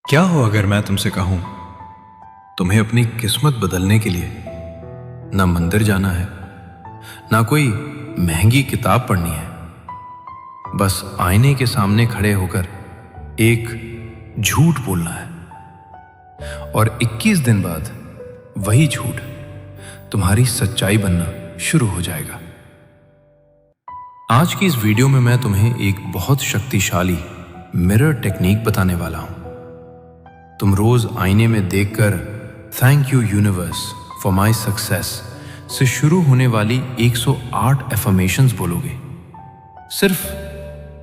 क्या हो अगर मैं तुमसे कहूं तुम्हें अपनी किस्मत बदलने के लिए ना मंदिर जाना है, ना कोई महंगी किताब पढ़नी है, बस आईने के सामने खड़े होकर एक झूठ बोलना है और 21 दिन बाद वही झूठ तुम्हारी सच्चाई बनना शुरू हो जाएगा। आज की इस वीडियो में मैं तुम्हें एक बहुत शक्तिशाली मिरर टेक्निक बताने वाला हूं। तुम रोज आईने में देखकर thank you universe for my success से शुरू होने वाली 108 एफर्मेशंस बोलोगे, सिर्फ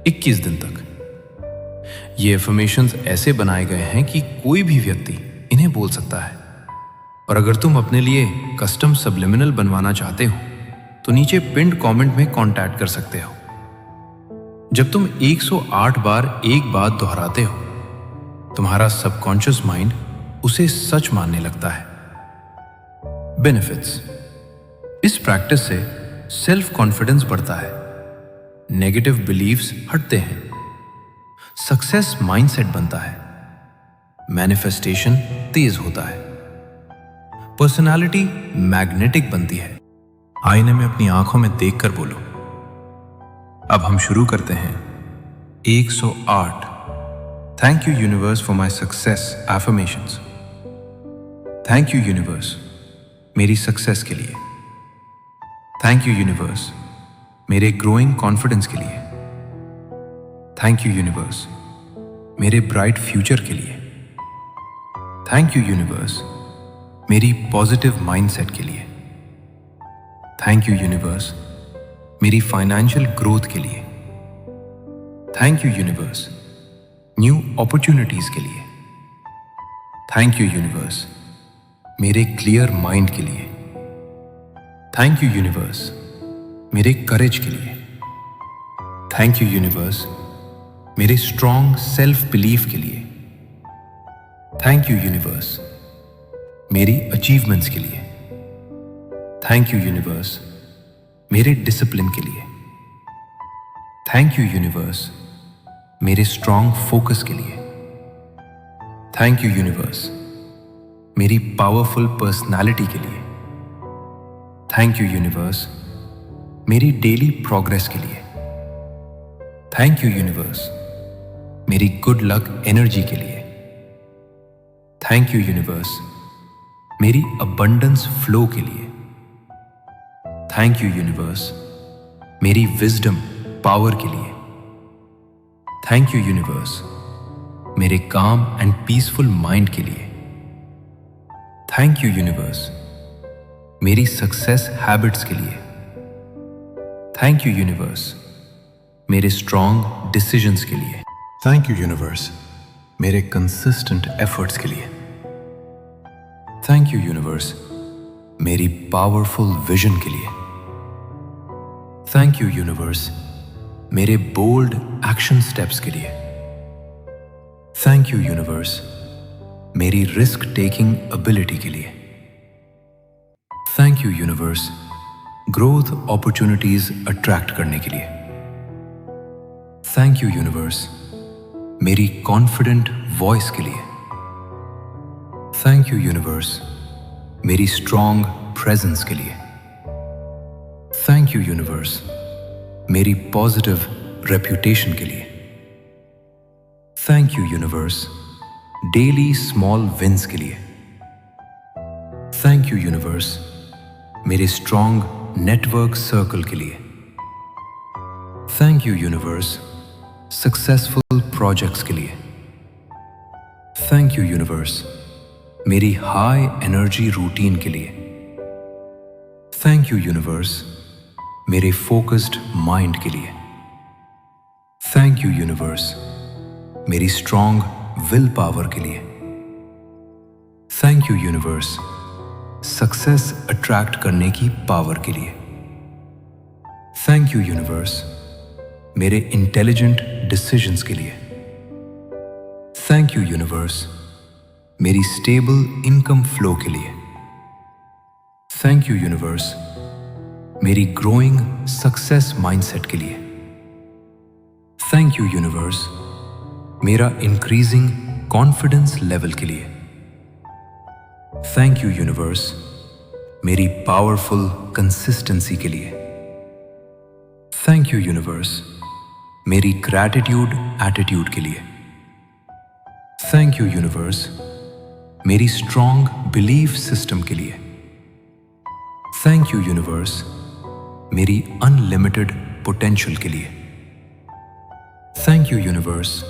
21 दिन तक। ये एफर्मेशंस ऐसे बनाए गए हैं कि कोई भी व्यक्ति इन्हें बोल सकता है। और अगर तुम अपने लिए कस्टम सब्लिमिनल बनवाना चाहते हो तो नीचे पिन्ड कमेंट में कांटेक्ट कर सकते हो। जब तुम 108 बार एक बात दोहराते हो, तुम्हारा सबकॉन्शियस माइंड उसे सच मानने लगता है। बेनिफिट्स: इस प्रैक्टिस से सेल्फ कॉन्फिडेंस बढ़ता है, नेगेटिव बिलीव्स हटते हैं, सक्सेस माइंडसेट बनता है, मैनिफेस्टेशन तेज होता है, पर्सनालिटी मैग्नेटिक बनती है। आईने में अपनी आंखों में देखकर बोलो। अब हम शुरू करते हैं 108 thank you universe for my success affirmations. Thank you universe मेरी सक्सेस के लिए। थैंक यू यूनिवर्स मेरे ग्रोइंग कॉन्फिडेंस के लिए। थैंक यू यूनिवर्स मेरे ब्राइट फ्यूचर के लिए। थैंक यू यूनिवर्स मेरी पॉजिटिव माइंडसेट के लिए। थैंक यू यूनिवर्स मेरी फाइनेंशियल ग्रोथ के लिए। Thank you universe new opportunities के लिए। थैंक यू यूनिवर्स मेरे क्लियर माइंड के लिए। थैंक यू यूनिवर्स मेरे करेज के लिए। थैंक यू यूनिवर्स मेरे स्ट्रॉन्ग सेल्फ बिलीफ के लिए। थैंक यू यूनिवर्स मेरी अचीवमेंट्स के लिए। थैंक यू यूनिवर्स मेरे डिसिप्लिन के लिए। थैंक यू यूनिवर्स मेरे स्ट्रॉन्ग फोकस के लिए। थैंक यू यूनिवर्स मेरी पावरफुल पर्सनालिटी के लिए। थैंक यू यूनिवर्स मेरी डेली प्रोग्रेस के लिए। थैंक यू यूनिवर्स मेरी गुड लक एनर्जी के लिए। थैंक यू यूनिवर्स मेरी अबंडेंस फ्लो के लिए। थैंक यू यूनिवर्स मेरी विजडम पावर के लिए। थैंक यू यूनिवर्स मेरे काम एंड पीसफुल माइंड के लिए। थैंक यू यूनिवर्स मेरी सक्सेस हैबिट्स के लिए। थैंक यू यूनिवर्स मेरे स्ट्रॉन्ग डिसीजंस के लिए। थैंक यू यूनिवर्स मेरे कंसिस्टेंट एफर्ट्स के लिए। थैंक यू यूनिवर्स मेरी पावरफुल विजन के लिए। थैंक यू यूनिवर्स मेरे बोल्ड एक्शन स्टेप्स के लिए। थैंक यू यूनिवर्स मेरी रिस्क टेकिंग एबिलिटी के लिए। Thank you universe growth opportunities attract करने के लिए। थैंक यू यूनिवर्स मेरी कॉन्फिडेंट वॉइस के लिए। थैंक यू यूनिवर्स मेरी स्ट्रॉन्ग प्रेजेंस के लिए। थैंक यू यूनिवर्स मेरी पॉजिटिव रेप्यूटेशन के लिए। Thank you universe daily small wins के लिए। थैंक यू यूनिवर्स मेरे स्ट्रॉन्ग नेटवर्क सर्कल के लिए। Thank you universe successful projects के लिए। थैंक यू यूनिवर्स मेरी हाई एनर्जी रूटीन के लिए। थैंक यू यूनिवर्स मेरे फोकस्ड माइंड के लिए। थैंक यू यूनिवर्स मेरी स्ट्रॉन्ग विल पावर के लिए। Thank you universe success attract करने की पावर के लिए। थैंक यू यूनिवर्स मेरे इंटेलिजेंट डिसीजंस के लिए। थैंक यू यूनिवर्स मेरी स्टेबल इनकम फ्लो के लिए। थैंक यू यूनिवर्स मेरी ग्रोइंग सक्सेस माइंडसेट के लिए। थैंक यू यूनिवर्स मेरा इंक्रीजिंग कॉन्फिडेंस लेवल के लिए। थैंक यू यूनिवर्स, मेरी पावरफुल कंसिस्टेंसी के लिए। थैंक यू यूनिवर्स, मेरी ग्रैटिट्यूड एटीट्यूड के लिए। थैंक यू यूनिवर्स, मेरी स्ट्रॉन्ग बिलीफ सिस्टम के लिए। थैंक यू यूनिवर्स, मेरी अनलिमिटेड पोटेंशियल के लिए। Thank you universe,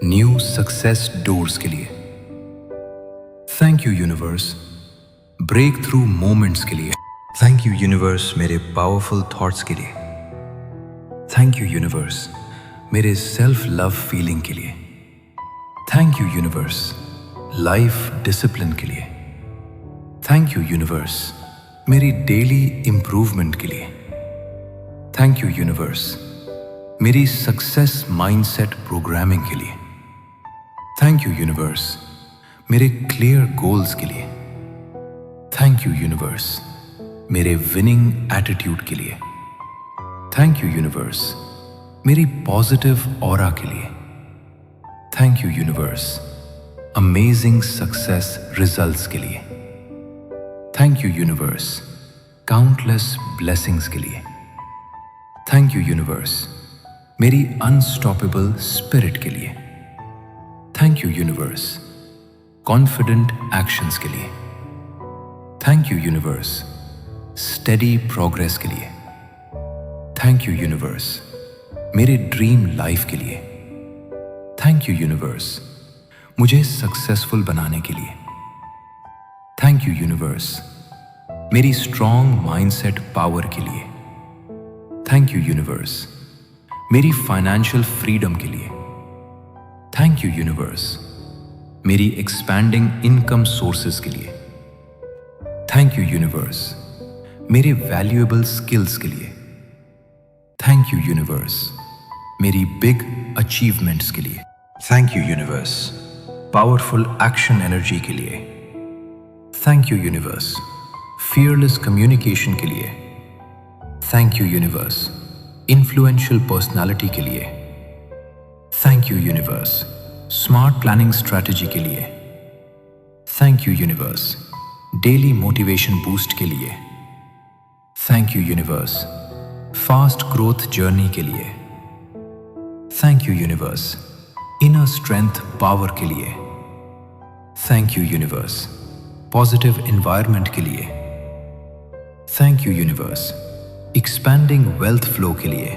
new success doors के लिए। Thank you universe, breakthrough moments के लिए। थैंक यू यूनिवर्स, मेरे पावरफुल थॉट्स के लिए। थैंक यू यूनिवर्स, मेरे सेल्फ लव फीलिंग के लिए। Thank you universe, life discipline के लिए। थैंक यू यूनिवर्स, मेरी डेली इंप्रूवमेंट के लिए। थैंक यू यूनिवर्स, मेरी सक्सेस माइंडसेट प्रोग्रामिंग के लिए। थैंक यू यूनिवर्स, मेरे क्लियर गोल्स के लिए। थैंक यू यूनिवर्स, मेरे विनिंग एटीट्यूड के लिए। थैंक यू यूनिवर्स, मेरी पॉजिटिव ऑरा के लिए। Thank you universe, amazing success results के लिए। Thank you universe, countless blessings के लिए। थैंक यू यूनिवर्स, मेरी अनस्टॉपेबल स्पिरिट के लिए। Thank you universe, confident actions के लिए। Thank you universe, steady progress के लिए। थैंक यू यूनिवर्स, मेरे ड्रीम लाइफ के लिए। थैंक यू यूनिवर्स, मुझे सक्सेसफुल बनाने के लिए। थैंक यू यूनिवर्स, मेरी स्ट्रॉन्ग माइंडसेट पावर के लिए। थैंक यू यूनिवर्स, मेरी फाइनेंशियल फ्रीडम के लिए। थैंक यू यूनिवर्स, मेरी एक्सपैंडिंग इनकम सोर्सेज के लिए। थैंक यू यूनिवर्स, मेरे वैल्यूएबल स्किल्स के लिए। थैंक यू यूनिवर्स, मेरी बिग अचीवमेंट्स के लिए। Thank you universe, powerful action energy के लिए। Thank you universe, fearless communication के लिए। Thank you universe, influential personality के लिए। Thank you universe, smart planning strategy के लिए। Thank you universe, daily motivation boost के लिए। Thank you universe, fast growth journey के लिए। Thank you universe, inner strength power के लिए। Thank you universe, positive environment के लिए। Thank you universe, expanding wealth flow के लिए।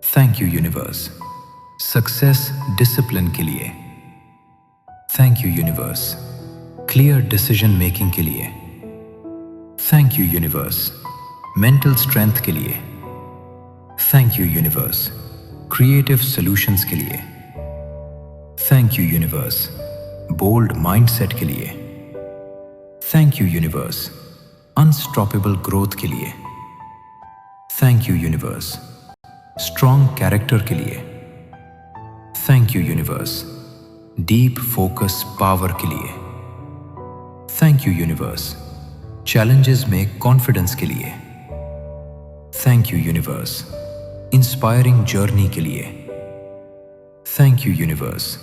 Thank you universe, success discipline के लिए। Thank you universe, clear decision making के लिए। Thank you universe, mental strength के लिए। Thank you universe, creative solutions के लिए। Thank you universe, bold mindset के लिए। Thank you universe, unstoppable growth के लिए। Thank you universe, strong character के लिए। Thank you universe, deep focus power के लिए। थैंक यू यूनिवर्स, चैलेंजेस में कॉन्फिडेंस के लिए। Thank you universe, inspiring journey के लिए। Thank you universe,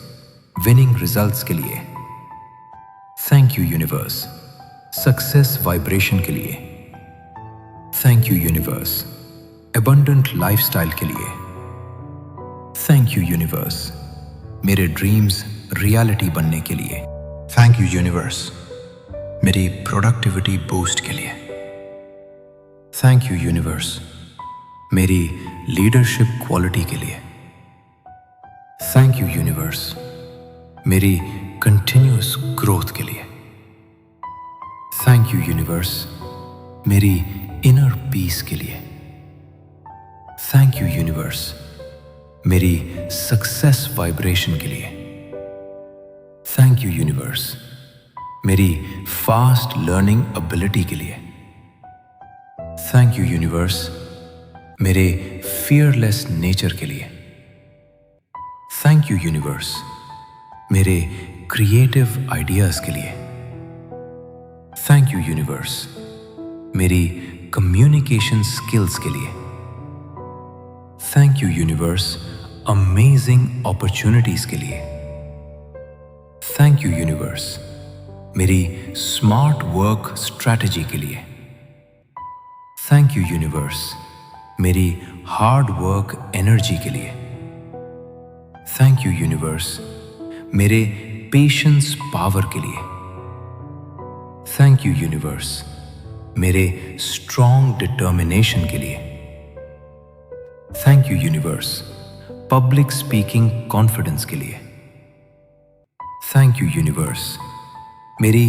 winning results के लिए। Thank you universe, success vibration के लिए। Thank you universe, abundant lifestyle के लिए। थैंक यू यूनिवर्स, मेरे ड्रीम्स रियलिटी बनने के लिए। थैंक यू यूनिवर्स, मेरी प्रोडक्टिविटी बूस्ट के लिए। थैंक यू यूनिवर्स, मेरी लीडरशिप क्वालिटी के लिए। थैंक यू यूनिवर्स, मेरी कंटिन्यूअस ग्रोथ के लिए। थैंक यू यूनिवर्स, मेरी इनर पीस के लिए। थैंक यू यूनिवर्स, मेरी सक्सेस वाइब्रेशन के लिए। थैंक यू यूनिवर्स, मेरी फास्ट लर्निंग एबिलिटी के लिए। थैंक यू यूनिवर्स, मेरे फियरलेस नेचर के लिए। थैंक यू यूनिवर्स, मेरे क्रिएटिव आइडियाज के लिए। थैंक यू यूनिवर्स, मेरी कम्युनिकेशन स्किल्स के लिए। Thank you universe, amazing opportunities के लिए। थैंक यू यूनिवर्स मेरी स्मार्ट वर्क स्ट्रैटेजी के लिए। थैंक यू यूनिवर्स मेरी हार्ड वर्क एनर्जी के लिए। थैंक यू यूनिवर्स मेरे पेशेंस पावर के लिए। थैंक यू यूनिवर्स मेरे स्ट्रॉन्ग डिटर्मिनेशन के लिए। Thank you universe public speaking confidence के लिए। थैंक यू यूनिवर्स मेरी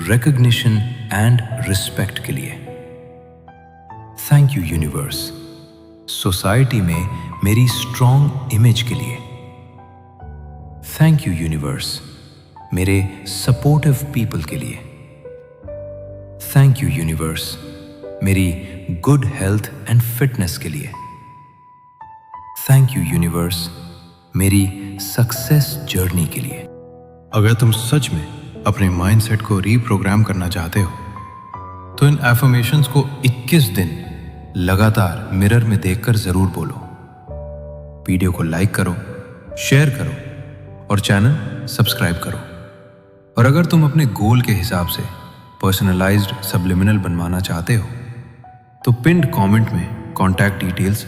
रिकॉग्निशन एंड रिस्पेक्ट के लिए। थैंक यू यूनिवर्स सोसाइटी में मेरी स्ट्रॉन्ग इमेज के लिए। थैंक यू यूनिवर्स मेरे सपोर्टिव पीपल के लिए। थैंक यू यूनिवर्स मेरी गुड हेल्थ एंड फिटनेस के लिए। थैंक यू यूनिवर्स मेरी सक्सेस जर्नी के लिए। अगर तुम सच में अपने माइंडसेट को रीप्रोग्राम करना चाहते हो तो इन एफर्मेशंस को 21 दिन लगातार मिरर में देखकर जरूर बोलो। वीडियो को लाइक करो, शेयर करो और चैनल सब्सक्राइब करो। और अगर तुम अपने गोल के हिसाब से पर्सनलाइज्ड सब्लिमिनल बनवाना चाहते हो तो पिन्ड कमेंट में कॉन्टैक्ट डिटेल्स